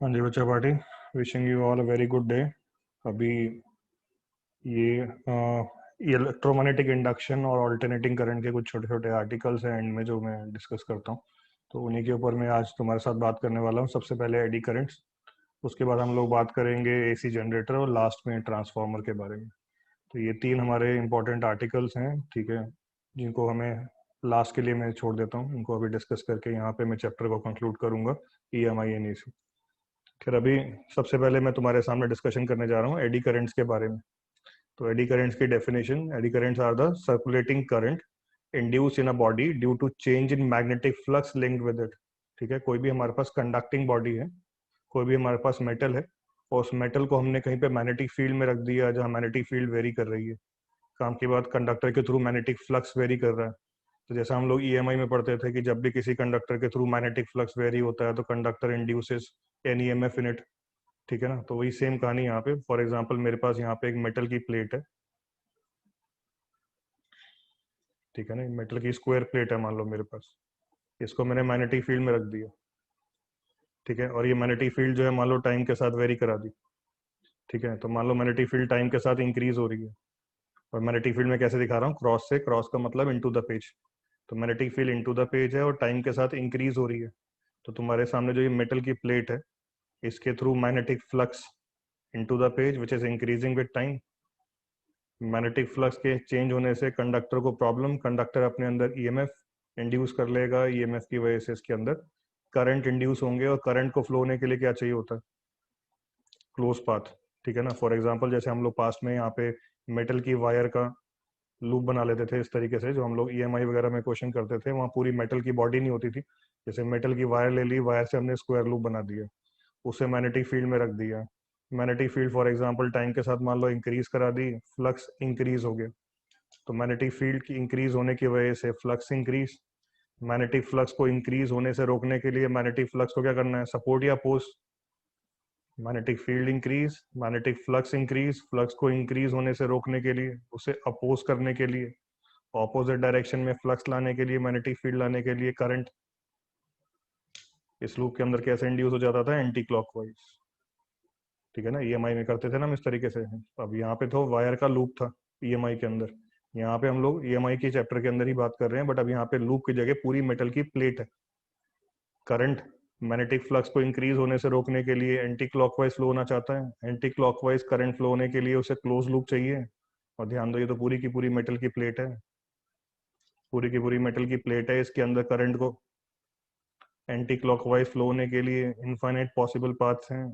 हाँ जी बच्चा party, wishing you all a very good day. अभी ये इलेक्ट्रोमैग्नेटिक इंडक्शन और ऑल्टरनेटिंग करंट के कुछ छोटे छोटे आर्टिकल्स हैं एंड में जो मैं डिस्कस करता हूँ, तो उन्हीं के ऊपर मैं आज तुम्हारे साथ बात करने वाला हूँ। सबसे पहले एडी करंट्स, उसके बाद हम लोग बात करेंगे एसी जनरेटर और लास्ट में ट्रांसफार्मर के बारे में। तो ये तीन हमारे इंपॉर्टेंट आर्टिकल्स हैं, ठीक है, जिनको हमें लास्ट के लिए मैं छोड़ देता हूँ। इनको अभी डिस्कस करके यहाँ पे मैं चैप्टर को कंक्लूड करूँगा, EMI एंड AC। फिर अभी सबसे पहले मैं तुम्हारे सामने डिस्कशन करने जा रहा हूँ एडी करेंट्स के बारे में। तो एडी करेंट्स की definition: eddy currents are the circulating current induce in a body due to change in magnetic flux linked with it. ठीक है, कोई भी हमारे पास कंडक्टिंग बॉडी है, कोई भी हमारे पास मेटल है, और उस मेटल को हमने कहीं पे मैग्नेटिक फील्ड में रख दिया जहाँ मैग्नेटिक फील्ड वेरी कर रही है। काम की बात, कंडक्टर के थ्रू मैग्नेटिक फ्लक्स वेरी कर रहा है। तो जैसा हम लोग EMI में पढ़ते थे कि जब भी किसी कंडक्टर के थ्रू मैग्नेटिक फ्लक्स वेरी होता है तो conductor induces an EMF in it. ठीक है ना, तो वही सेम कहानी यहाँ पे। फॉर एग्जांपल मेरे पास यहाँ पे एक मेटल की प्लेट है, ठीक है ना, मेटल की स्क्वायर प्लेट है मान लो मेरे पास। इसको मैंने मैग्नेटिक फील्ड में रख दिया, ठीक है, और ये मैग्नेटिक फील्ड जो है मान लो टाइम के साथ वेरी करा दी। ठीक है, तो मान लो मैग्नेटिक फील्ड टाइम के साथ इंक्रीज हो रही है, और मैग्नेटिक फील्ड में कैसे दिखा रहा हूँ, क्रॉस से। क्रॉस का मतलब इनटू द पेज। तो magnetic field into the page है और टाइम के साथ इंक्रीज हो रही है। तो तुम्हारे सामने जो ये मेटल की प्लेट है, इसके through magnetic flux into the page which is increasing with time. Magnetic flux के चेंज होने से कंडक्टर को प्रॉब्लम, कंडक्टर अपने अंदर EMF इंड्यूस कर लेगा, EMF की वजह से इसके अंदर करंट इंड्यूस होंगे, और करंट को फ्लो होने के लिए क्या चाहिए होता है, क्लोज पाथ। ठीक है ना, फॉर एग्जांपल जैसे हम लोग पास्ट में यहाँ पे मेटल की वायर का लूप बना लेते थे इस तरीके से, जो हम लोग EMI वगैरह में क्वेश्चन करते थे, वहाँ पूरी मेटल की बॉडी नहीं होती थी। जैसे मेटल की वायर ले ली, वायर से हमने स्क्वायर लूप बना दिया, उसे मैग्नेटिक फील्ड में रख दिया। Magnetic field for example time के साथ मान लो इंक्रीज करा दी, फ्लक्स इंक्रीज हो गया। तो मैग्नेटिक फील्ड की इंक्रीज होने की वजह से फ्लक्स इंक्रीज। मैग्नेटिक फ्लक्स को इंक्रीज होने से रोकने के लिए मैग्नेटिक फ्लक्स को क्या करना है, सपोर्ट या oppose. Magnetic field increase, magnetic flux increase, flux को इंक्रीज होने से रोकने के लिए, उसे अपोज करने के लिए, ऑपोजिट डायरेक्शन में फ्लक्स लाने के लिए, मैग्नेटिक फील्ड लाने के लिए करंट इस लूप के अंदर कैसे इंड्यूस हो जाता था, एंटी क्लॉकवाइज। ठीक है ना, EMI में करते थे ना हम इस तरीके से। अब यहाँ पे तो वायर का लूप था EMI के अंदर, यहाँ पे हम लोग EMI के चैप्टर के अंदर ही बात कर रहे हैं, बट अब यहाँ पे लूप की जगह पूरी मेटल की प्लेट है। करंट मैग्नेटिक फ्लक्स को इंक्रीज होने से रोकने के लिए एंटी क्लॉकवाइज फ्लो होना चाहता है, एंटी क्लॉकवाइज करंट फ्लो होने के लिए उसे क्लोज लूप चाहिए। और ध्यान दो, ये तो पूरी की पूरी मेटल की प्लेट है, पूरी की पूरी मेटल की प्लेट है, इसके अंदर करंट को एंटी क्लॉकवाइज फ्लो होने के लिए इनफाइनाइट पॉसिबल पाथ्स हैं।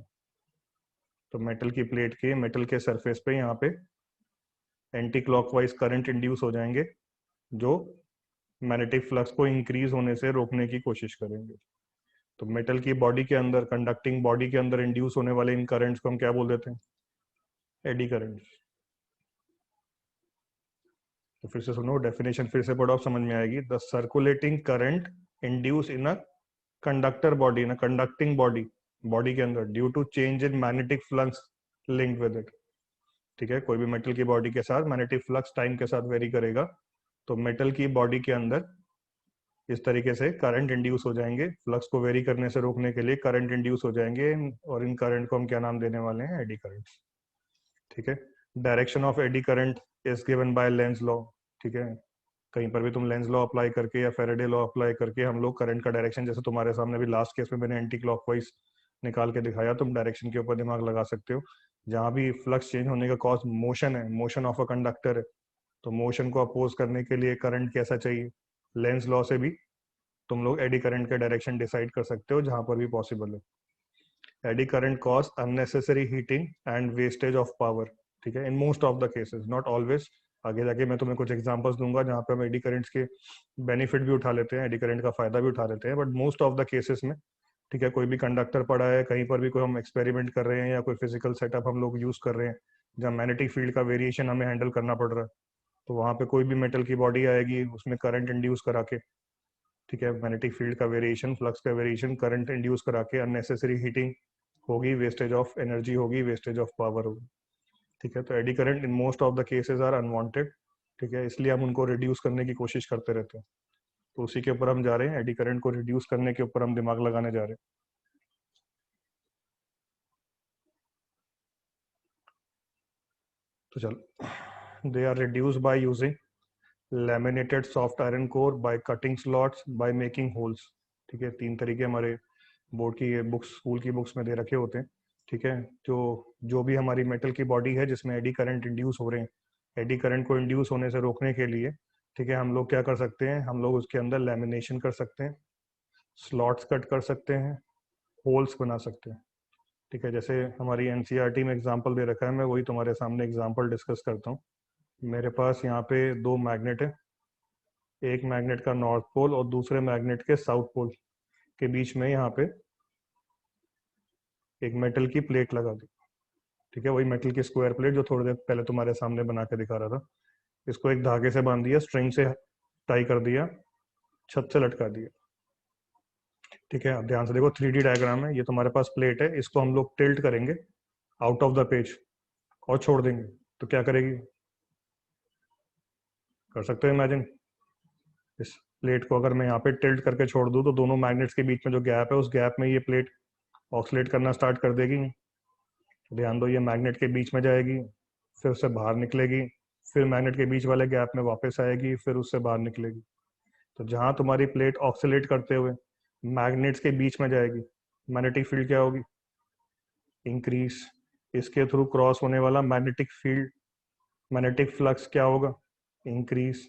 तो मेटल की प्लेट के, मेटल के सरफेस पे यहाँ पे एंटी क्लॉकवाइज करंट इंड्यूस हो जाएंगे, जो मैग्नेटिक फ्लक्स को इंक्रीज होने से रोकने की कोशिश करेंगे। तो मेटल की बॉडी के अंदर, कंडक्टिंग बॉडी के अंदर इंड्यूस होने वाले इन करंट्स को हम क्या बोल देते हैं, एडी करंट्स। तो फिर से सुनो, डेफिनेशन फिर से पढ़ो, समझ में आएगी। The circulating current induce in a conductor body, in a conducting body, body के अंदर, due to change in magnetic flux linked with it. ठीक है, कोई भी मेटल की बॉडी के साथ मैग्नेटिक फ्लक्स टाइम के साथ वेरी करेगा, तो मेटल की बॉडी के अंदर इस तरीके से करंट इंड्यूस हो जाएंगे, फ्लक्स को वेरी करने से रोकने के लिए करंट इंड्यूस हो जाएंगे, और इन करंट को हम क्या नाम देने वाले हैं, एडी करंट। ठीक है, direction of eddy current is given by Lenz law. ठीक है, कहीं पर भी तुम लेंज लॉ अप्लाई करके या फेरेडे लॉ अप्लाई करके हम लोग करंट का डायरेक्शन, जैसे तुम्हारे सामने भी लास्ट केस में मैंने एंटी क्लॉकवाइज निकाल के दिखाया, तुम डायरेक्शन के ऊपर दिमाग लगा सकते हो। जहां भी फ्लक्स चेंज होने का कॉज मोशन है, मोशन ऑफ अ कंडक्टर है, तो मोशन को अपोज करने के लिए करंट कैसा चाहिए, लेंस लॉ से भी तुम लोग एडी करंट का डायरेक्शन डिसाइड कर सकते हो जहां पर भी पॉसिबल है। Eddy current cause unnecessary heating and wastage of power. ठीक है, इन most of the cases, not always. आगे जाके मैं तुम्हें कुछ एग्जांपल्स दूंगा जहां पे हम एडी करंट्स के बेनिफिट भी उठा लेते हैं, एडी करंट का फायदा भी उठा लेते हैं, but most of the cases में, ठीक है, कोई भी कंडक्टर पड़ा है, कहीं पर भी कोई हम एक्सपेरिमेंट कर रहे हैं या कोई फिजिकल सेटअप हम लोग यूज कर रहे हैं जहाँ मैग्नेटिक फील्ड का वेरिएशन हमें हैंडल करना पड़ रहा है, तो वहां पे कोई भी मेटल की बॉडी आएगी, उसमें करंट इंड्यूस करा के, ठीक है, मैग्नेटिक फील्ड का वेरिएशन, फ्लक्स का वेरिएशन, करंट इंड्यूस करा के अननेसेसरी हीटिंग होगी, वेस्टेज ऑफ एनर्जी होगी, वेस्टेज ऑफ पावर होगी। ठीक है, तो eddy current in most of the cases are unwanted. ठीक है, इसलिए हम उनको रिड्यूस करने की कोशिश करते रहते हैं। तो उसी के ऊपर हम जा रहे हैं, एडी करंट को रिड्यूस करने के ऊपर हम दिमाग लगाने जा रहे हैं। तो चल, they are reduce by using laminated soft iron core, by cutting slots, by making holes. ठीक है, 3 तरीके हमारे बोर्ड की बुक्स, स्कूल की बुक्स में दे रखे होते हैं। ठीक है, तो जो भी हमारी मेटल की बॉडी है जिसमें एडी करंट इंड्यूस हो रहे हैं, एडी करंट को इंड्यूस होने से रोकने के लिए, ठीक है, हम लोग क्या कर सकते हैं, हम लोग उसके अंदर लैमिनेशन कर सकते हैं, स्लॉट्स कट कर सकते हैं, होल्स बना सकते हैं। ठीक है, जैसे हमारी एनसीईआरटी में एग्जांपल दे रखा है, मैं वही तुम्हारे सामने एग्जांपल डिस्कस करता हूँ। मेरे पास यहाँ पे 2 मैग्नेट है, एक मैग्नेट का नॉर्थ पोल और दूसरे मैग्नेट के साउथ पोल के बीच में यहाँ पे एक मेटल की प्लेट लगा दी। ठीक है, वही मेटल की स्क्वायर प्लेट जो थोड़ी देर पहले तुम्हारे सामने बना के दिखा रहा था। इसको एक धागे से बांध दिया, स्ट्रिंग से टाई कर दिया, छत से लटका दिया। ठीक है, अब ध्यान से देखो, 3D डायग्राम है, ये तुम्हारे पास प्लेट है, इसको हम लोग टिल्ट करेंगे आउट ऑफ द पेज और छोड़ देंगे, तो क्या करेगी? कर सकते हो इमेजिन? इस प्लेट को अगर मैं यहाँ पे टिल्ट करके छोड़ दूँ तो दोनों मैग्नेट्स के बीच में जो गैप है, उस गैप में ये प्लेट ऑक्सीलेट करना स्टार्ट कर देगी। ध्यान दो, ये मैग्नेट के बीच में जाएगी, फिर उससे बाहर निकलेगी, फिर मैग्नेट के बीच वाले गैप में वापस आएगी, फिर उससे बाहर निकलेगी। तो जहां तुम्हारी प्लेट ऑक्सीलेट करते हुए मैग्नेट्स के बीच में जाएगी, मैग्नेटिक फील्ड क्या होगी? इंक्रीज। इसके थ्रू क्रॉस होने वाला मैग्नेटिक फील्ड, मैग्नेटिक फ्लक्स क्या होगा? इंक्रीज।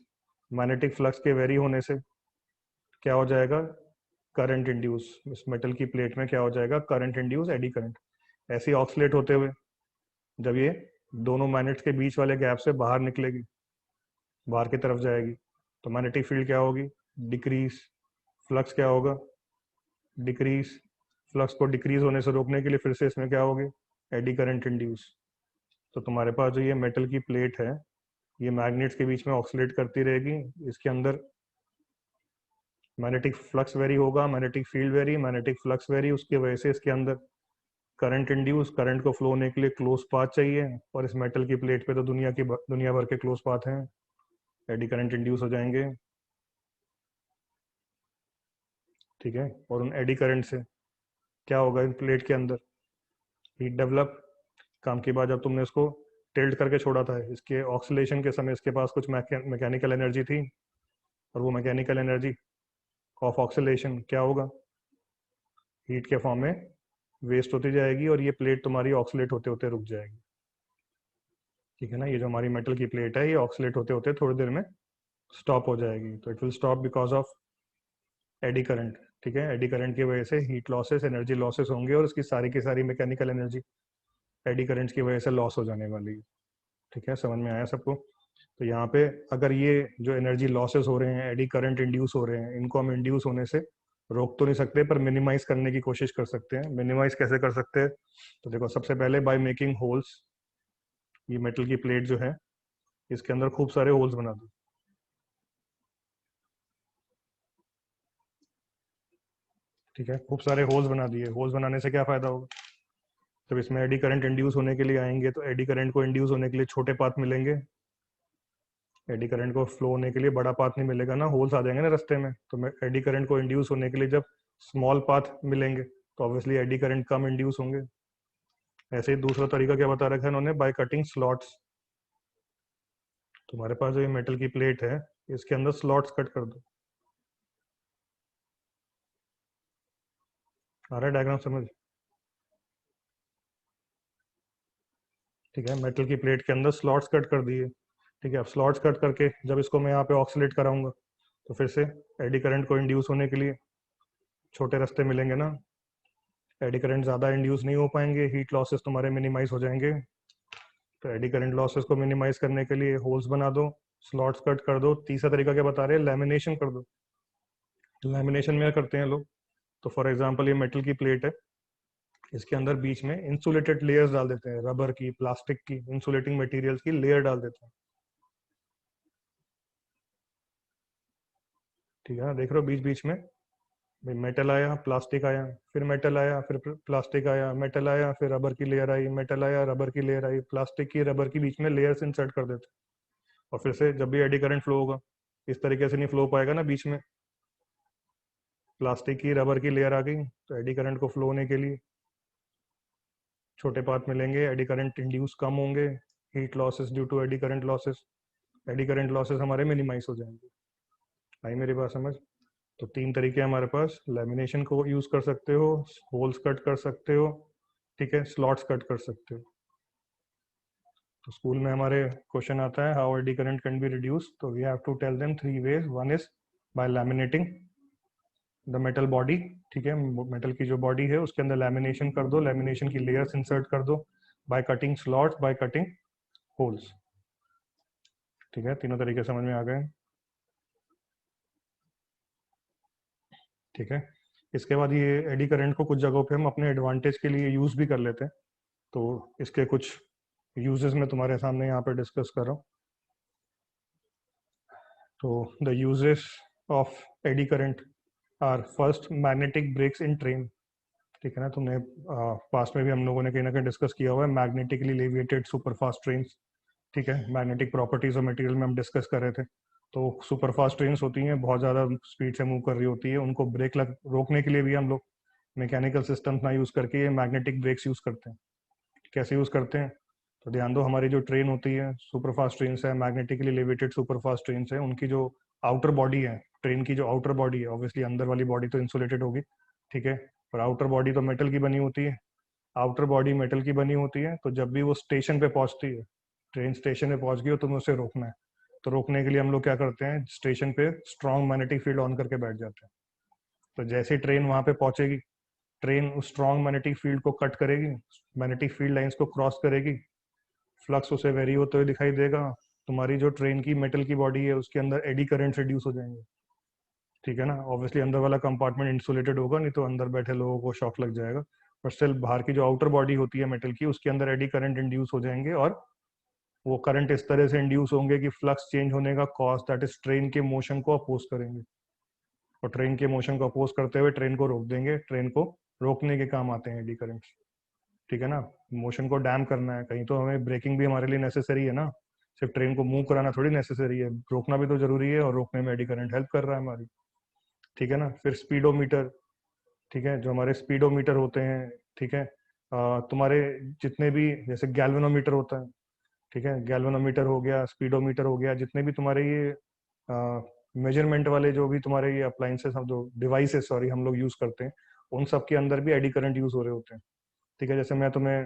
मैग्नेटिक फ्लक्स के वेरी होने से क्या हो जाएगा? Current induce. इस मेटल की प्लेट में क्या हो जाएगा? Current induce, eddy current. ऐसे ही ऑक्सीलेट होते हुए जब ये दोनों मैग्नेट्स के बीच वाले गैप से बाहर निकलेगी, बाहर की तरफ जाएगी, तो मैग्नेटिक फील्ड क्या होगी? डिक्रीज। फ्लक्स क्या होगा? डिक्रीज। फ्लक्स को डिक्रीज होने से रोकने के लिए फिर से इसमें क्या होगी? Eddy current induce. तो तुम्हारे पास जो ये मेटल की प्लेट है, ये मैग्नेट्स के बीच में ऑक्सीलेट करती रहेगी, इसके अंदर मैग्नेटिक फ्लक्स वेरी होगा, magnetic field very, magnetic flux very, उसकी वजह से इसके अंदर करंट इंड्यूस, करंट को फ्लो होने के लिए क्लोज पाथ चाहिए, और इस मेटल की प्लेट पे तो दुनिया भर के क्लोज पाथ हैं, एडी करंट इंड्यूस हो जाएंगे। ठीक है, और उन एडी करंट से क्या होगा? इन प्लेट के अंदर हीट डेवलप। काम की बात, जब तुमने इसको टिल्ट करके छोड़ा था, इसके ऑक्सीलेशन के समय इसके पास कुछ मैकेनिकल एनर्जी थी, और वो मैकेनिकल एनर्जी ऑफ ऑक्सीलेशन क्या होगा? हीट के फॉर्म में वेस्ट होती जाएगी, और ये प्लेट तुम्हारी ऑक्सीलेट होते होते रुक जाएगी। ठीक है ना, ये जो हमारी मेटल की प्लेट है, ये ऑक्सीलेट होते होते थोड़ी देर में स्टॉप हो जाएगी, तो it will stop because of eddy current. ठीक है, एडी करंट की वजह से हीट लॉसेस, एनर्जी लॉसेस होंगे, और इसकी सारी की सारी मैकेनिकल एनर्जी एडी करंट्स की वजह से लॉस हो जाने वाली है। ठीक है, समझ में आया सबको? तो यहाँ पे अगर ये जो एनर्जी लॉसेस हो रहे हैं, एडी करंट इंड्यूस हो रहे हैं, इनको हम इंड्यूस होने से रोक तो नहीं सकते, पर मिनिमाइज करने की कोशिश कर सकते हैं। मिनिमाइज कैसे कर सकते हैं? तो देखो, सबसे पहले बाय मेकिंग होल्स। ये मेटल की प्लेट जो है, इसके अंदर खूब सारे होल्स बना दो। ठीक है, खूब सारे होल्स बना दिए। होल्स बनाने से क्या फायदा होगा? जब इसमें एडी करंट इंड्यूस होने के लिए आएंगे, तो एडी करंट को इंड्यूस होने के लिए छोटे पाथ मिलेंगे, एडी करंट को फ्लो होने के लिए बड़ा पाथ नहीं मिलेगा ना, होल्स आ जाएंगे ना रास्ते में। तो एडी करंट को इंड्यूस होने के लिए जब स्मॉल पाथ मिलेंगे, तो ऑब्वियसली एडी करंट कम इंड्यूस होंगे। ऐसे ही दूसरा तरीका क्या बता रखा है इन्होंने? Bye cutting slots. तुम्हारे पास जो ये मेटल की प्लेट है, इसके अंदर स्लॉट्स कट कर दो। आ रहा है डायग्राम समझ? ठीक है, मेटल की प्लेट के अंदर स्लॉट्स कट कर दिए। ठीक है, अब स्लॉट्स कट करके जब इसको मैं यहाँ पे ऑक्सीलेट कराऊंगा, तो फिर से एडी करंट को इंड्यूस होने के लिए छोटे रास्ते मिलेंगे ना, एडी करंट ज़्यादा इंड्यूस नहीं हो पाएंगे, हीट लॉसेस तुम्हारे मिनिमाइज हो जाएंगे। तो एडी करंट लॉसेस को मिनिमाइज करने के लिए होल्स बना दो, स्लॉट्स कट कर दो। तीसरा तरीका क्या बता रहे हैं? लैमिनेशन कर दो। लैमिनेशन में क्या करते हैं लोग? तो फॉर एग्जांपल, ये मेटल की प्लेट है, इसके अंदर बीच में इंसुलेटेड लेयर्स डाल देते हैं, रबर की, प्लास्टिक की, इंसुलेटिंग मटेरियल्स की लेयर डाल देते हैं। ठीक है ना, देख रहे हो बीच बीच में भाई, मेटल आया, प्लास्टिक आया, फिर मेटल आया, फिर प्लास्टिक आया, मेटल आया, फिर रबर की लेयर आई, मेटल आया, रबर की लेयर आई, प्लास्टिक की, रबर की, बीच में लेयर्स इंसर्ट कर देते हैं। और फिर से जब भी एडी करंट फ्लो होगा, इस तरीके से नहीं फ्लो पाएगा ना, बीच में प्लास्टिक की, रबर की लेयर आ गई, तो एडी करंट को फ्लो होने के लिए छोटे पाथ मिलेंगे, एडी करंट इंड्यूस कम होंगे, heat losses due to eddy current losses, eddy current losses हमारे मिनिमाइज हो जाएंगे। आई मेरी बात समझ? तो तीन तरीके हैं हमारे पास, लेमिनेशन को यूज कर सकते हो, होल्स कट कर सकते हो, ठीक है, स्लॉट्स कट कर सकते हो। तो स्कूल में हमारे क्वेश्चन आता है how eddy current can be reduce, तो we have to tell them three ways. One is by laminating the metal body, ठीक है, मेटल की जो बॉडी है उसके अंदर लैमिनेशन कर दो, लैमिनेशन की लेयर्स इंसर्ट कर दो, bye cutting slots, by cutting holes. ठीक है, तीनों तरीके समझ में आ गए? ठीक है, इसके बाद ये एडी करंट को कुछ जगहों पे हम अपने एडवांटेज के लिए यूज भी कर लेते हैं, तो इसके कुछ यूजेस मैं तुम्हारे सामने यहाँ पे डिस्कस कर रहा हूँ। तो the uses of eddy current are first magnetic brakes in train, ठीक है ना, तुमने पास्ट में भी हम लोगों ने कहीं ना कहीं डिस्कस किया हुआ है मैग्नेटिकली लेविएटेड सुपर फास्ट ट्रेन, ठीक है, मैग्नेटिक प्रॉपर्टीज और मटेरियल में हम डिस्कस कर रहे थे। तो सुपर फास्ट ट्रेन होती हैं, बहुत ज़्यादा स्पीड से मूव कर रही होती है, उनको ब्रेक रोकने के लिए भी हम लोग मैकेनिकल सिस्टम ना यूज़ करके ये मैग्नेटिक ब्रेक्स यूज़ करते हैं। कैसे यूज़ करते हैं? तो ध्यान दो, हमारी जो ट्रेन होती है सुपर फास्ट ट्रेन है, मैग्नेटिकली लेविटेड सुपर फास्ट ट्रेन है, उनकी जो आउटर बॉडी है, ट्रेन की जो आउटर बॉडी है, ऑब्वियसली अंदर वाली बॉडी तो इंसुलेटेड होगी, ठीक है, पर आउटर बॉडी तो मेटल की बनी होती है, आउटर बॉडी मेटल की बनी होती है। तो जब भी वो स्टेशन पे पहुंचती है, ट्रेन स्टेशन पे पहुंच गई हो, तुम्हें उसे रोकना है, तो रोकने के लिए हम लोग क्या करते हैं, स्टेशन पे स्ट्रॉन्ग मैग्नेटिक फील्ड ऑन करके बैठ जाते हैं। तो जैसे ट्रेन वहां पे पहुंचेगी, ट्रेन उस स्ट्रॉन्ग मैग्नेटिक फील्ड को कट करेगी, मैग्नेटिक फील्ड लाइंस को क्रॉस करेगी, फ्लक्स उसे वेरी होते हुए दिखाई देगा, तुम्हारी जो ट्रेन की मेटल की बॉडी है उसके अंदर एडी करंट रिड्यूस हो जाएंगे, ठीक है ना। ऑब्वियसली अंदर वाला कंपार्टमेंट इंसुलेटेड होगा, नहीं तो अंदर बैठे लोगों को शॉक लग जाएगा, पर स्टिल बाहर की जो आउटर बॉडी होती है मेटल की, उसके अंदर एडी करंट इंड्यूस हो जाएंगे, और वो करंट इस तरह से इंड्यूस होंगे कि फ्लक्स चेंज होने का कॉज, दैट इज ट्रेन के मोशन को अपोज करेंगे, और ट्रेन के मोशन को अपोज करते हुए ट्रेन को रोक देंगे। ट्रेन को रोकने के काम आते हैं एडी करंट, ठीक है ना। मोशन को डैम करना है, कहीं तो हमें ब्रेकिंग भी हमारे लिए नेसेसरी है ना, सिर्फ ट्रेन को मूव कराना थोड़ी नेसेसरी है, रोकना भी तो जरूरी है, और रोकने में एडी करंट हेल्प कर रहा है हमारी, ठीक है ना। फिर स्पीडोमीटर, ठीक है, जो हमारे स्पीडोमीटर होते हैं, ठीक है, तुम्हारे जितने भी जैसे गैल्वेनोमीटर होता है, ठीक है, गैल्वेनोमीटर हो गया, स्पीडोमीटर हो गया, जितने भी तुम्हारे ये मेजरमेंट वाले जो भी तुम्हारे ये अप्लाइंसेस, हम जो डिवाइसेस सॉरी हम लोग यूज करते हैं, उन सब के अंदर भी एडी करंट यूज हो रहे होते हैं, ठीक है। जैसे मैं तुम्हें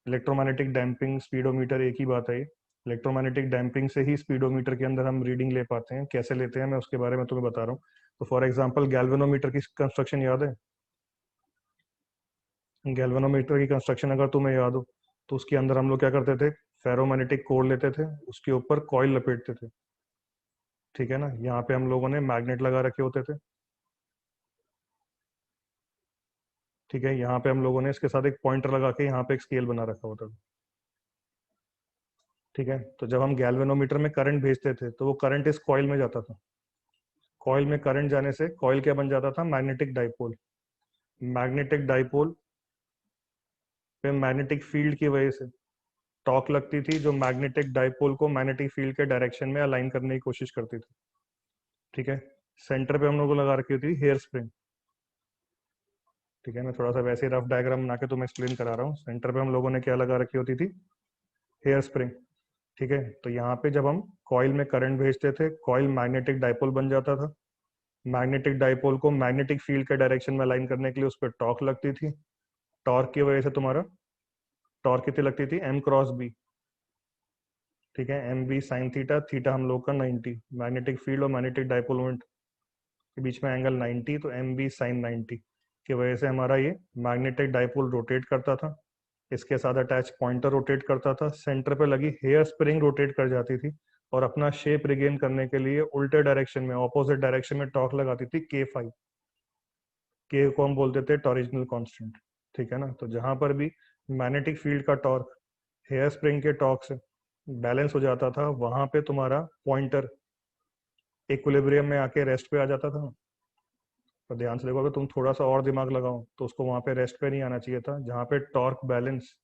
इलेक्ट्रोमैग्नेटिक डैम्पिंग स्पीडोमीटर एक ही बात है, इलेक्ट्रोमैग्नेटिक डैम्पिंग से ही स्पीडोमीटर के अंदर हम रीडिंग ले पाते हैं, कैसे लेते हैं मैं उसके बारे में तुम्हें बता रहा हूँ। तो फॉर एग्जांपल गैल्वेनोमीटर की कंस्ट्रक्शन याद है? गैल्वेनोमीटर की कंस्ट्रक्शन अगर तुम्हें याद हो, तो उसके अंदर हम लोग क्या करते थे, फेरोमैग्नेटिक कोर लेते थे, उसके ऊपर कॉइल लपेटते थे, ठीक है ना। यहाँ पे हम लोगों ने मैग्नेट लगा रखे होते थे, ठीक है, यहाँ पे हम लोगों ने इसके साथ एक पॉइंटर लगा के यहाँ पे एक स्केल बना रखा होता था, ठीक है। तो जब हम गैल्वेनोमीटर में करंट भेजते थे, तो वो करंट इस कॉइल में जाता था, कॉइल में करंट जाने से कॉइल क्या बन जाता था, मैग्नेटिक डाइपोल। मैग्नेटिक डाइपोल पे मैग्नेटिक फील्ड की वजह से टॉर्क लगती थी, जो मैग्नेटिक डाइपोल को मैग्नेटिक फील्ड के डायरेक्शन में अलाइन करने की कोशिश करती थी, ठीक है। सेंटर पे हम लोग को लगा रखी होती थी हेयर स्प्रिंग, ठीक है, मैं थोड़ा सा वैसे रफ डायग्राम बना के तुम्हें एक्सप्लेन करा रहा हूँ। सेंटर पे हम लोगों ने क्या लगा रखी होती थी, हेयर स्प्रिंग, ठीक है। तो यहाँ पे जब हम कॉइल में करंट भेजते थे, कॉइल मैग्नेटिक डाइपोल बन जाता था, मैग्नेटिक डाइपोल को मैग्नेटिक फील्ड के डायरेक्शन में अलाइन करने के लिए उस पर टॉर्क लगती थी, टॉर्क की वजह से तुम्हारा टॉर्क कितनी लगती थी, एम क्रॉस बी, ठीक है, M B sine theta, theta हम लोग का 90, मैग्नेटिक फील्ड और मैग्नेटिक डाइपोल मोमेंट के बीच में एंगल 90, तो एम बी साइन 90 की वजह से हमारा ये मैग्नेटिक डाइपोल रोटेट करता था, इसके साथ अटैच पॉइंटर रोटेट करता था, सेंटर पे लगी हेयर स्प्रिंग रोटेट कर जाती थी, और अपना शेप रिगेन करने के लिए उल्टे डायरेक्शन में, ऑपोजिट डायरेक्शन में टॉर्क लगाती थी के फाइव, के को हम बोलते थे टॉरिजिनल कांस्टेंट, ठीक है ना। तो जहां पर भी मैग्नेटिक फील्ड का टॉर्क हेयर स्प्रिंग के टॉर्क से बैलेंस हो जाता था, वहां पे तुम्हारा पॉइंटर इक्विलिब्रियम में आके रेस्ट पे आ जाता था। तो ध्यान से देखो, अगर तुम थोड़ा सा और दिमाग लगाओ तो उसको वहां पे रेस्ट पे नहीं आना चाहिए था, जहां पे टॉर्क बैलेंस,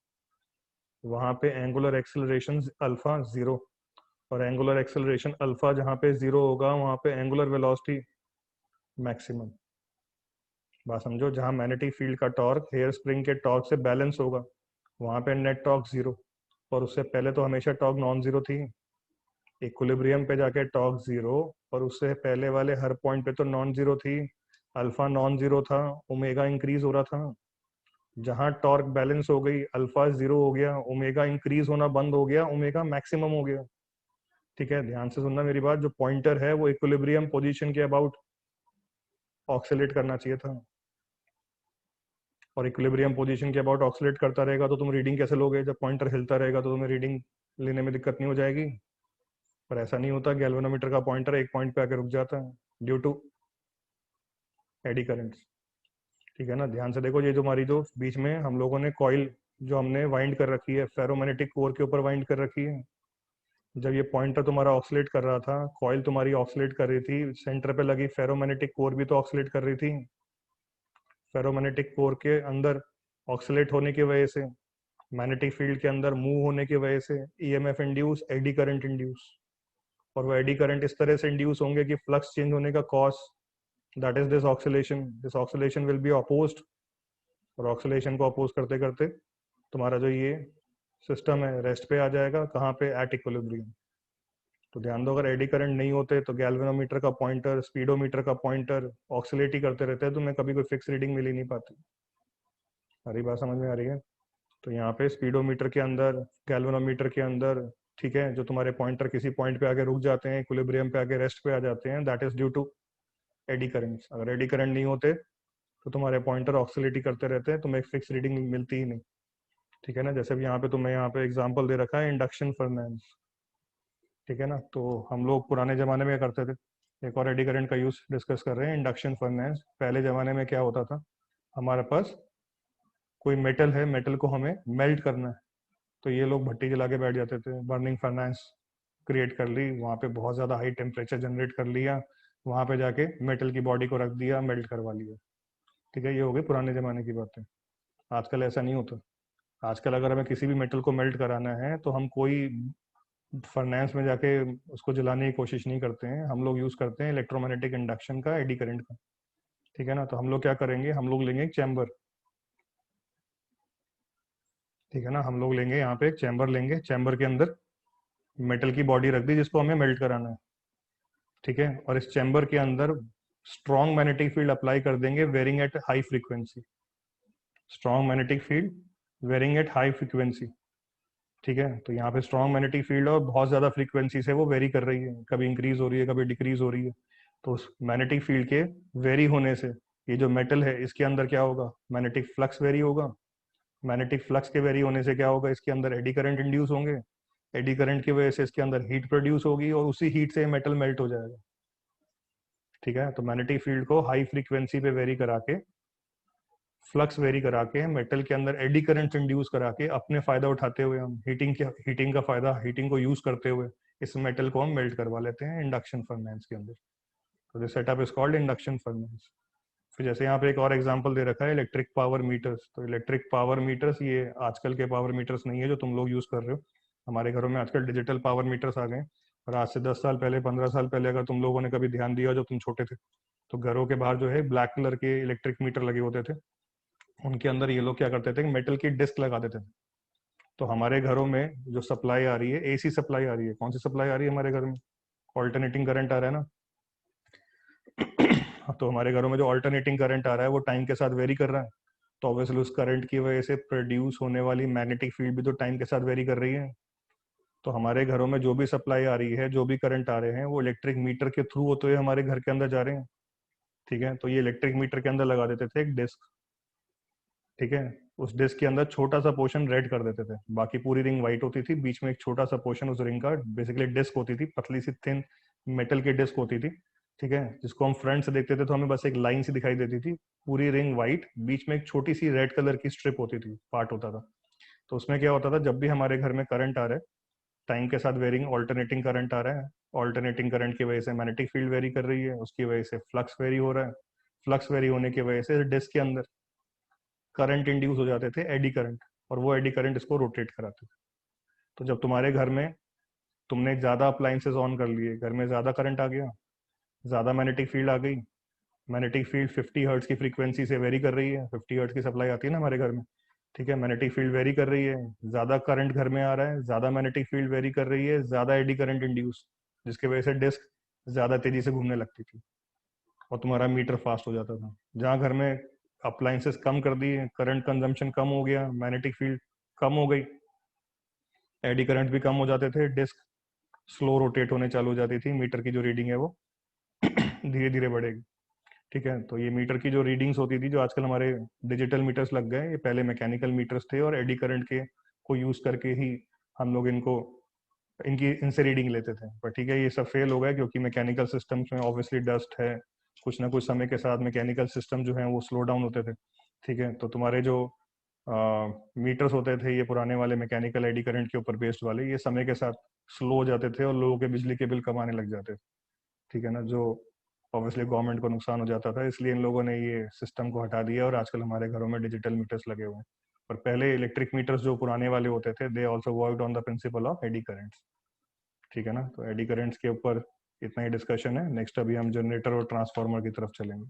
वहां पे एंगुलर एक्सेलरेशन अल्फा जीरो, और एंगुलर एक्सेलरेशन अल्फा जहाँ पे जीरो होगा, वहां पे एंगुलर वेलोसिटी मैक्सिमम। बात समझो, जहाँ मैग्नेटिक फील्ड का टॉर्क हेयर स्प्रिंग के टॉर्क से बैलेंस होगा, वहां पे नेट टॉर्क जीरो, और उससे पहले तो हमेशा टॉर्क नॉन जीरो थी। इक्विलिब्रियम पे जाके टॉर्क जीरो, और उससे पहले वाले हर पॉइंट पे तो नॉन जीरो थी। अल्फा नॉन जीरो था, ओमेगा इंक्रीज हो रहा था। जहां टॉर्क बैलेंस हो गई, अल्फा जीरो हो गया, ओमेगा इंक्रीज होना बंद हो गया, ओमेगा मैक्सिमम हो गया। ठीक है, ध्यान से सुनना मेरी बात। जो पॉइंटर है वो इक्विलिब्रियम पोजीशन के अबाउट ऑक्सीलेट करना चाहिए था, और इक्विलिब्रियम पोजीशन के अबाउट ऑक्सीलेट करता रहेगा तो तुम रीडिंग कैसे लोगे? जब पॉइंटर हिलता रहेगा तो तुम्हें रीडिंग लेने में दिक्कत नहीं हो जाएगी? पर ऐसा नहीं होता। गैल्वेनोमीटर का पॉइंटर एक पॉइंट पे आके रुक जाता है ड्यू टू एडी करंट्स। ठीक है ना, ध्यान से देखो। ये जो हमारी जो बीच में हम लोगों ने कॉइल जो हमने वाइंड कर रखी है, फेरोमैग्नेटिक कोर के ऊपर वाइंड कर रखी है। जब ये पॉइंटर तुम्हारा ऑक्सीलेट कर रहा था, कॉइल तुम्हारी ऑक्सीलेट कर रही थी, सेंटर पे लगी फेरोमैग्नेटिक कोर भी तो ऑक्सीलेट कर रही थी। फेरोमैग्नेटिक कोर के अंदर ऑक्सीलेट होने की वजह से, मैग्नेटिक फील्ड के अंदर मूव होने की वजह से EMF induce, eddy current induce. और वो एडी करंट इस तरह से इंड्यूस होंगे कि फ्लक्स चेंज होने का cause, that is this oscillation. This oscillation will be opposed, और ऑक्सीलेशन को अपोज करते करते तुम्हारा जो ये सिस्टम है रेस्ट पे आ जाएगा। कहाँ पे? At equilibrium. तो ध्यान दो, अगर एडी करंट नहीं होते तो गैल्वेनोमीटर का पॉइंटर, स्पीडोमीटर का पॉइंटर ऑक्सीलेट ही करते रहते हैं, तुम्हें कभी कोई फिक्स रीडिंग मिल ही नहीं पाती। सारी बात समझ में आ रही है? तो यहाँ पे स्पीडोमीटर के अंदर, गैल्वेनोमीटर के अंदर, ठीक है, जो तुम्हारे पॉइंटर किसी पॉइंट पे आके रुक जाते हैं, इक्विलिब्रियम पे आके रेस्ट पे आ जाते हैं, that is due to eddy currents. अगर एडी करंट नहीं होते तो तुम्हारे पॉइंटर ऑक्सीलेट ही करते रहते हैं, तुम्हें एक फिक्स रीडिंग मिलती ही नहीं। ठीक है ना, जैसे भी यहाँ पे तुम्हें यहाँ पे एग्जाम्पल दे रखा है इंडक्शन फर्नेस। ठीक है ना, तो हम लोग पुराने जमाने में करते थे। एक और एडी करंट का यूज डिस्कस कर रहे हैं, इंडक्शन फर्नेस। पहले जमाने में क्या होता था, हमारे पास कोई मेटल है, मेटल को हमें मेल्ट करना है, तो ये लोग भट्टी जला के बैठ जाते थे, बर्निंग फर्नेस क्रिएट कर ली, वहाँ पे बहुत ज़्यादा हाई टेम्परेचर जनरेट कर लिया, वहाँ पे जाके मेटल की बॉडी को रख दिया, मेल्ट करवा लिया। ठीक है, ये हो गई पुराने ज़माने की बातें। आजकल ऐसा नहीं होता। आजकल अगर हमें किसी भी मेटल को मेल्ट कराना है तो हम कोई फर्नेस में जाके उसको जलाने की कोशिश नहीं करते हैं, हम लोग यूज़ करते हैं इलेक्ट्रोमैग्नेटिक इंडक्शन का, एडी करंट का। ठीक है ना, तो हम लोग क्या करेंगे, हम लोग लेंगे एक चैम्बर। ठीक है ना, हम लोग लेंगे यहाँ पे एक चैम्बर लेंगे, चैम्बर के अंदर मेटल की बॉडी रख दी जिसको हमें मेल्ट कराना है। ठीक है, और इस चैम्बर के अंदर स्ट्रॉन्ग मैग्नेटिक फील्ड अप्लाई कर देंगे, varying at high frequency. Strong magnetic field varying at high frequency. ठीक है, तो यहाँ पे स्ट्रॉन्ग मैग्नेटिक फील्ड और बहुत ज़्यादा फ्रीक्वेंसी से वो वेरी कर रही है, कभी इंक्रीज हो रही है, कभी डिक्रीज हो रही है। तो उस मैग्नेटिक फील्ड के वेरी होने से ये जो मेटल है इसके अंदर क्या होगा, मैग्नेटिक फ्लक्स वेरी होगा। मैग्नेटिक फ्लक्स के वेरी होने से क्या होगा, इसके अंदर एडी करंट इंड्यूस होंगे। एडी करंट की वजह से इसके अंदर हीट प्रोड्यूस होगी, और उसी हीट से मेटल मेल्ट हो जाएगा। ठीक है, तो मैग्नेटिक फील्ड को हाई फ्रीक्वेंसी पे वेरी करा के, फ्लक्स वेरी करा के, मेटल के अंदर एडी करंट इंड्यूस करा के, अपने फायदा उठाते हुए हम हीटिंग का फायदा, हीटिंग को यूज करते हुए इस मेटल को हम मेल्ट करवा लेते हैं इंडक्शन फर्नेस के अंदर। तो this setup is called induction furnace. फिर जैसे यहाँ पे एक और एग्जांपल दे रखा है, इलेक्ट्रिक पावर मीटर्स। तो इलेक्ट्रिक पावर मीटर्स ये आजकल के पावर मीटर्स नहीं है जो तुम लोग यूज कर रहे हो। हमारे घरों में आजकल डिजिटल पावर मीटर्स आ गए हैं। और आज से 10 साल पहले, 15 साल पहले अगर तुम लोगों ने कभी ध्यान दिया जब तुम छोटे थे, तो घरों के बाहर जो है ब्लैक कलर के इलेक्ट्रिक मीटर लगे होते थे। उनके अंदर ये लोग क्या करते थे, मेटल की डिस्क लगा देते थे। तो हमारे घरों में जो सप्लाई आ रही है, एसी सप्लाई आ रही है। कौन सी सप्लाई आ रही है हमारे घर में? ऑल्टरनेटिंग करंट आ रहा है ना। तो हमारे घरों में जो ऑल्टरनेटिंग करंट आ रहा है वो टाइम के साथ वेरी कर रहा है, तो ऑब्वियसली उस करंट की वजह से प्रोड्यूस होने वाली मैग्नेटिक फील्ड भी तो टाइम के साथ वेरी कर रही है। तो हमारे घरों में जो भी सप्लाई आ रही है, जो भी करंट आ रहे हैं, वो इलेक्ट्रिक मीटर के थ्रू होते हुए हमारे घर के अंदर जा रहे हैं। ठीक है, तो ये इलेक्ट्रिक मीटर के अंदर लगा देते थे एक डिस्क। ठीक है, उस डिस्क के अंदर छोटा सा पोर्शन रेड कर देते थे, बाकी पूरी रिंग व्हाइट होती थी, बीच में एक छोटा सा पोर्शन उस रिंग का बेसिकली डिस्क होती थी, पतली सी थिन मेटल की डिस्क होती थी। ठीक है, जिसको हम फ्रंट से देखते थे तो हमें बस एक लाइन सी दिखाई देती थी, पूरी रिंग व्हाइट, बीच में एक छोटी सी रेड कलर की स्ट्रिप होती थी, पार्ट होता था। तो उसमें क्या होता था, जब भी हमारे घर में करंट आ रहा है, टाइम के साथ वेरिंग ऑल्टरनेटिंग करंट आ रहा है, ऑल्टरनेटिंग करंट की वजह से मैग्नेटिक फील्ड वेरी कर रही है, उसकी वजह से फ्लक्स वेरी हो रहा है, फ्लक्स वेरी होने की वजह से डिस्क के अंदर करंट इंड्यूस हो जाते थे, एडी करंट, और वो एडी करंट इसको रोटेट कराते थे। तो जब तुम्हारे घर में तुमने ज्यादा अप्लाइंसेस ऑन कर लिए, घर में ज्यादा करंट आ गया, ज्यादा मैग्नेटिक फील्ड आ गई, मैग्नेटिक फील्ड 50 हर्ट्ज की फ्रीक्वेंसी से वेरी कर रही है, 50 हर्ट्ज की सप्लाई आती है ना हमारे घर में, ठीक है, मैग्नेटिक फील्ड वेरी कर रही है, ज्यादा करंट घर में आ रहा है, ज्यादा मैग्नेटिक फील्ड वेरी कर रही है, ज्यादा एडी करंट इंड्यूस, जिसकी वजह से डिस्क ज्यादा तेजी से घूमने लगती थी और तुम्हारा मीटर फास्ट हो जाता था। जहाँ घर में अप्लायंसेस कम कर दिए, करंट कंजम्पशन कम हो गया, मैग्नेटिक फील्ड कम हो गई, एडी करंट भी कम हो जाते थे, डिस्क स्लो रोटेट होने चालू हो जाती थी, मीटर की जो रीडिंग है वो धीरे धीरे बढ़ेगी। ठीक है, तो ये मीटर की जो रीडिंग्स होती थी, जो आजकल हमारे डिजिटल मीटर्स लग गए, ये पहले मैकेनिकल मीटर्स थे और एडी करंट के को यूज करके ही हम लोग इनसे रीडिंग लेते थे। पर ठीक है, ये सब फेल हो गया क्योंकि मैकेनिकल सिस्टम्स में ऑब्वियसली डस्ट है, कुछ ना कुछ समय के साथ मैकेनिकल सिस्टम जो है वो स्लो डाउन होते थे। ठीक है, तो तुम्हारे जो मीटर्स होते थे ये पुराने वाले मैकेनिकल एडी करंट के ऊपर बेस्ड वाले, ये समय के साथ स्लो हो जाते थे और लोगों के बिजली के बिल कम आने लग जाते थे। ठीक है ना, जो ऑब्वियसली गवर्नमेंट को नुकसान हो जाता था, इसलिए इन लोगों ने ये सिस्टम को हटा दिया और आजकल हमारे घरों में डिजिटल मीटर्स लगे हुए हैं। पर पहले इलेक्ट्रिक मीटर्स जो पुराने वाले होते थे, they also worked on the principle of AD currents. ठीक है ना, तो एडी करेंट्स के ऊपर इतना ही डिस्कशन है। नेक्स्ट अभी हम जनरेटर और ट्रांसफार्मर की तरफ चलेंगे।